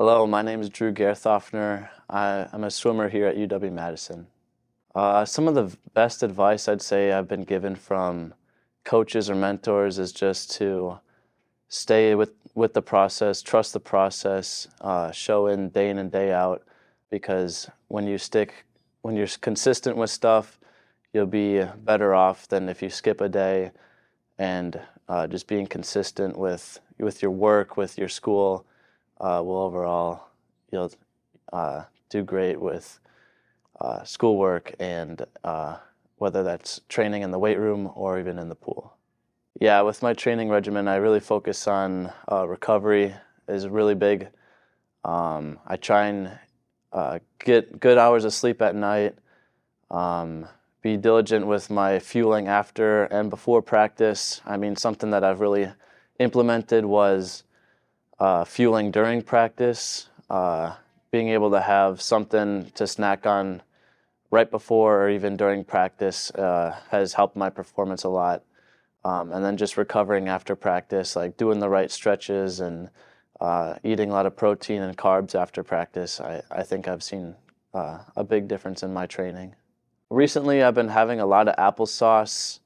Hello, my name is Drew Gaerthofner. I'm a swimmer here at UW-Madison. Some of the best advice I'd say I've been given from coaches or mentors is just to stay with the process, trust the process, show in and day out, because when you're consistent with stuff, you'll be better off than if you skip a day. And just being consistent with your work, with your school, will overall you'll do great with schoolwork and whether that's training in the weight room or even in the pool. Yeah, with my training regimen, I really focus on recovery is really big. I try and get good hours of sleep at night, be diligent with my fueling after and before practice. I mean, something that I've really implemented was fueling during practice, being able to have something to snack on right before or even during practice has helped my performance a lot. And then just recovering after practice, like doing the right stretches and eating a lot of protein and carbs after practice, I think I've seen a big difference in my training. Recently, I've been having a lot of applesauce.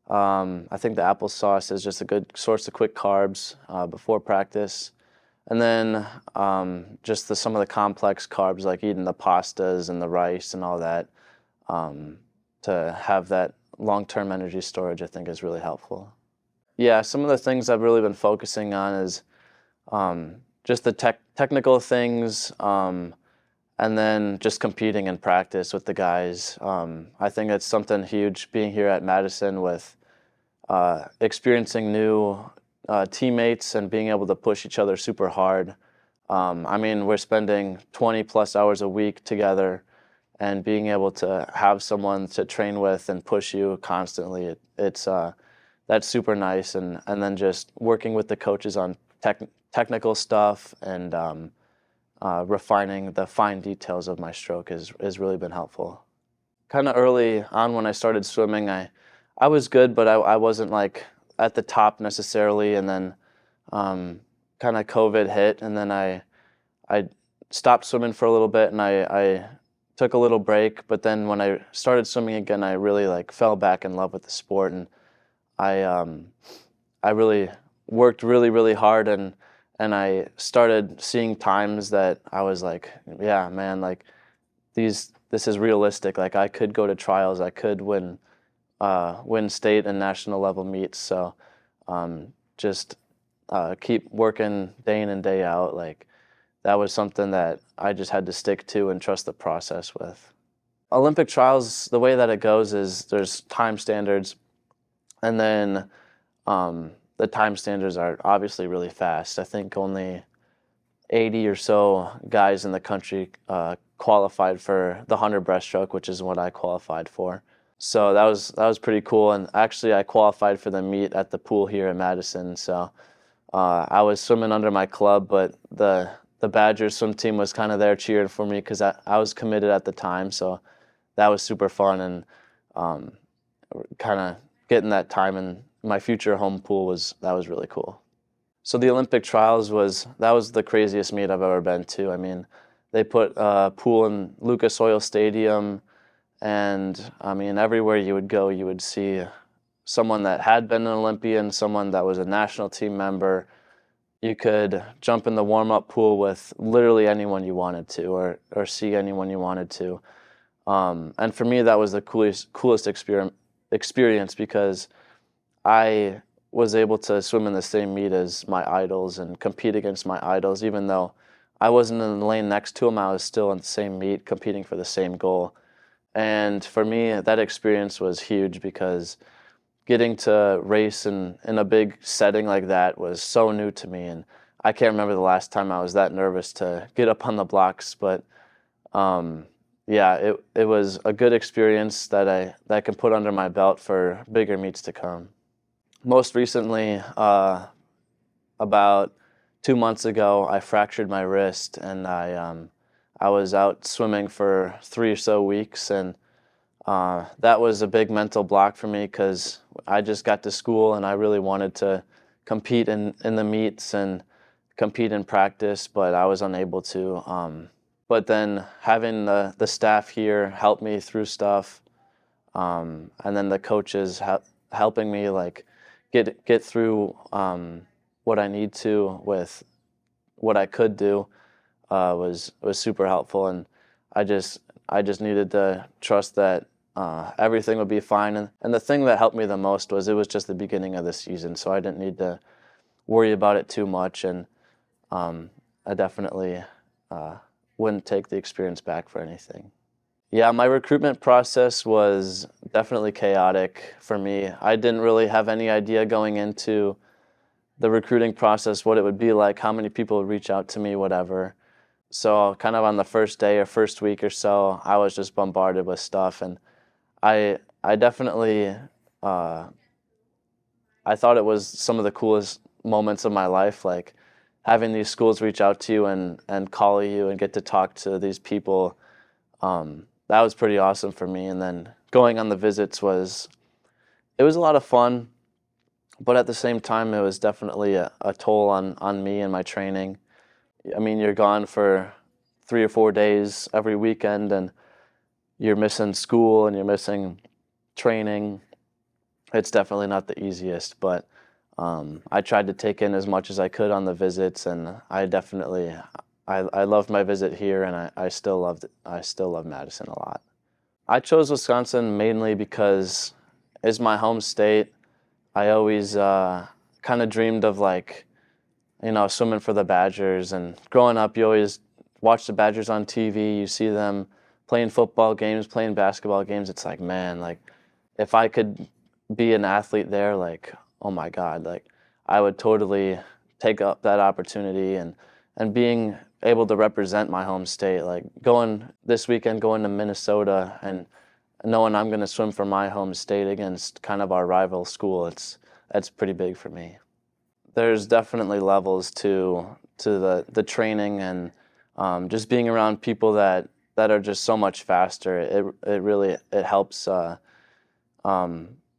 I think the applesauce is just a good source of quick carbs before practice. And then just some of the complex carbs, like eating the pastas and the rice and all that, to have that long-term energy storage, I think is really helpful. Yeah, some of the things I've really been focusing on is just the technical things, and then just competing in practice with the guys. I think it's something huge being here at Madison with experiencing new teammates and being able to push each other super hard. I mean, we're spending 20 plus hours a week together, and being able to have someone to train with and push you constantly, that's super nice. And then just working with the coaches on technical stuff and refining the fine details of my stroke has really been helpful. Kind of early on when I started swimming, I was good, but I wasn't like at the top necessarily. And then kind of COVID hit, and then I stopped swimming for a little bit, and I took a little break. But then when I started swimming again, I really like fell back in love with the sport, and I really worked really hard, and I started seeing times that I was like, yeah, man, like this is realistic. Like I could go to trials, I could win state and national level meets. So just keep working day in and day out. Like that was something that I just had to stick to and trust the process with. Olympic trials, the way that it goes is there's time standards, and then the time standards are obviously really fast. I think only 80 or so guys in the country qualified for the 100 breaststroke, which is what I qualified for. So that was pretty cool. And actually, I qualified for the meet at the pool here in Madison. So I was swimming under my club, but the Badgers swim team was kind of there cheering for me because I was committed at the time. So that was super fun, and kind of getting that time in my future home pool was really cool. So the Olympic trials was the craziest meet I've ever been to. I mean, they put a pool in Lucas Oil Stadium, and I mean, everywhere you would go, you would see someone that had been an Olympian, someone that was a national team member. You could jump in the warm-up pool with literally anyone you wanted to, or see anyone you wanted to. And for me, that was the coolest experience because I was able to swim in the same meet as my idols and compete against my idols. Even though I wasn't in the lane next to them, I was still in the same meet competing for the same goal. And for me, that experience was huge because getting to race in a big setting like that was so new to me. And I can't remember the last time I was that nervous to get up on the blocks. But yeah, it was a good experience that I can put under my belt for bigger meets to come. Most recently, about 2 months ago, I fractured my wrist, and I was out swimming for 3 or so weeks, and that was a big mental block for me because I just got to school and I really wanted to compete in the meets and compete in practice, but I was unable to. But then having the staff here help me through stuff, and then the coaches helping me like get through what I need to with what I could do was super helpful, and I just needed to trust that everything would be fine. And the thing that helped me the most was it was just the beginning of the season, so I didn't need to worry about it too much, and I definitely wouldn't take the experience back for anything. Yeah, my recruitment process was definitely chaotic for me. I didn't really have any idea going into the recruiting process what it would be like, how many people would reach out to me, whatever. So kind of on the first day or first week or so, I was just bombarded with stuff, and I definitely I thought it was some of the coolest moments of my life, like having these schools reach out to you and call you and get to talk to these people. That was pretty awesome for me. And then going on the visits it was a lot of fun, but at the same time, it was definitely a toll on me and my training. I mean, you're gone for 3 or 4 days every weekend, and you're missing school and you're missing training. It's definitely not the easiest, but I tried to take in as much as I could on the visits, and I loved my visit here, and I still love Madison a lot. I chose Wisconsin mainly because it's my home state. I always kind of dreamed of swimming for the Badgers, and growing up, you always watch the Badgers on TV. You see them playing football games, playing basketball games. It's like, man, like if I could be an athlete there, like, oh my God, like I would totally take up that opportunity, and being able to represent my home state, like going this weekend, going to Minnesota and knowing I'm going to swim for my home state against kind of our rival school, that's pretty big for me. There's definitely levels to the training, and just being around people that are just so much faster. It really helps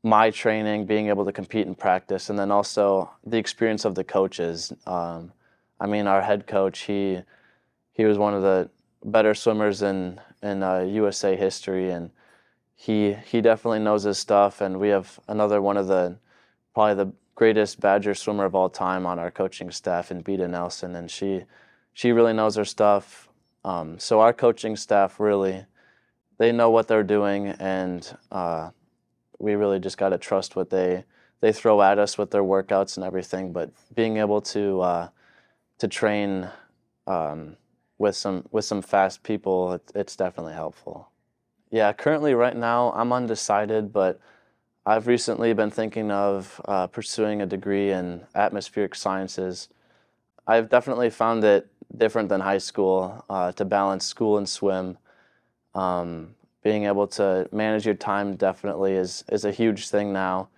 my training, being able to compete in practice, and then also the experience of the coaches. I mean, our head coach, he was one of the better swimmers in USA history, and he definitely knows his stuff. And we have another one of probably the greatest Badger swimmer of all time on our coaching staff in Beta Nelson, and she really knows her stuff. So our coaching staff really, they know what they're doing, and we really just got to trust what they throw at us with their workouts and everything. But being able to train with some fast people, it's definitely helpful. Yeah, currently right now I'm undecided, but I've recently been thinking of pursuing a degree in atmospheric sciences. I've definitely found it different than high school to balance school and swim. Being able to manage your time definitely is a huge thing now,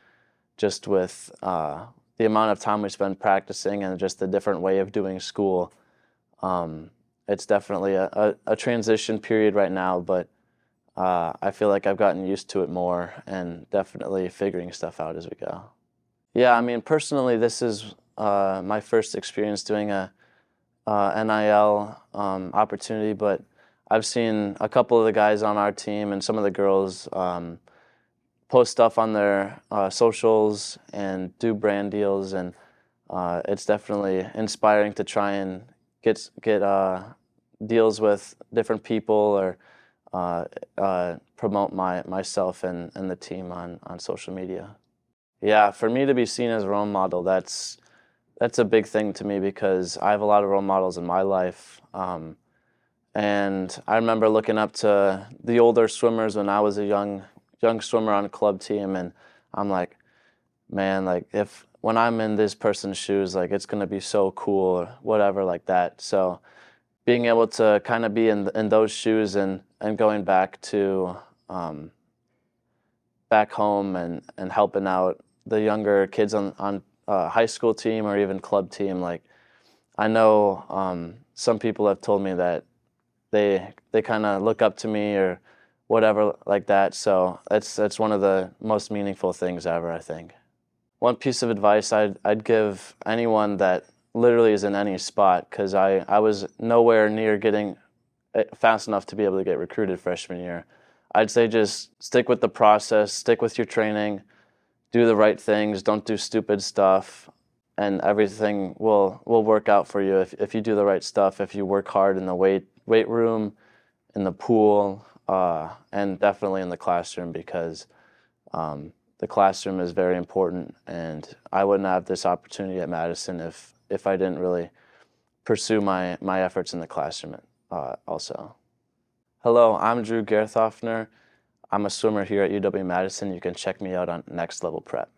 just with the amount of time we spend practicing and just the different way of doing school. It's definitely a transition period right now, but I feel like I've gotten used to it more and definitely figuring stuff out as we go. Yeah, I mean, personally, this is my first experience doing a NIL opportunity, but I've seen a couple of the guys on our team and some of the girls post stuff on their socials and do brand deals, and it's definitely inspiring to try and get deals with different people or promote myself and the team on social media. Yeah, for me to be seen as a role model, that's a big thing to me because I have a lot of role models in my life. And I remember looking up to the older swimmers when I was a young swimmer on a club team, and I'm like, man, like when I'm in this person's shoes, like it's gonna be so cool or whatever like that. So being able to kind of be in those shoes and going back to back home and helping out the younger kids on high school team or even club team, like I know some people have told me that they kind of look up to me or whatever like that. So that's one of the most meaningful things ever, I think. One piece of advice I'd give anyone that literally is in any spot, because I was nowhere near getting fast enough to be able to get recruited freshman year. I'd say just stick with the process, stick with your training, do the right things, don't do stupid stuff, and everything will work out for you if you do the right stuff, if you work hard in the weight room, in the pool, and definitely in the classroom, because the classroom is very important, and I wouldn't have this opportunity at Madison if I didn't really pursue my efforts in the classroom also. Hello, I'm Drew Gaerthofner. I'm a swimmer here at UW-Madison. You can check me out on Next Level Prep.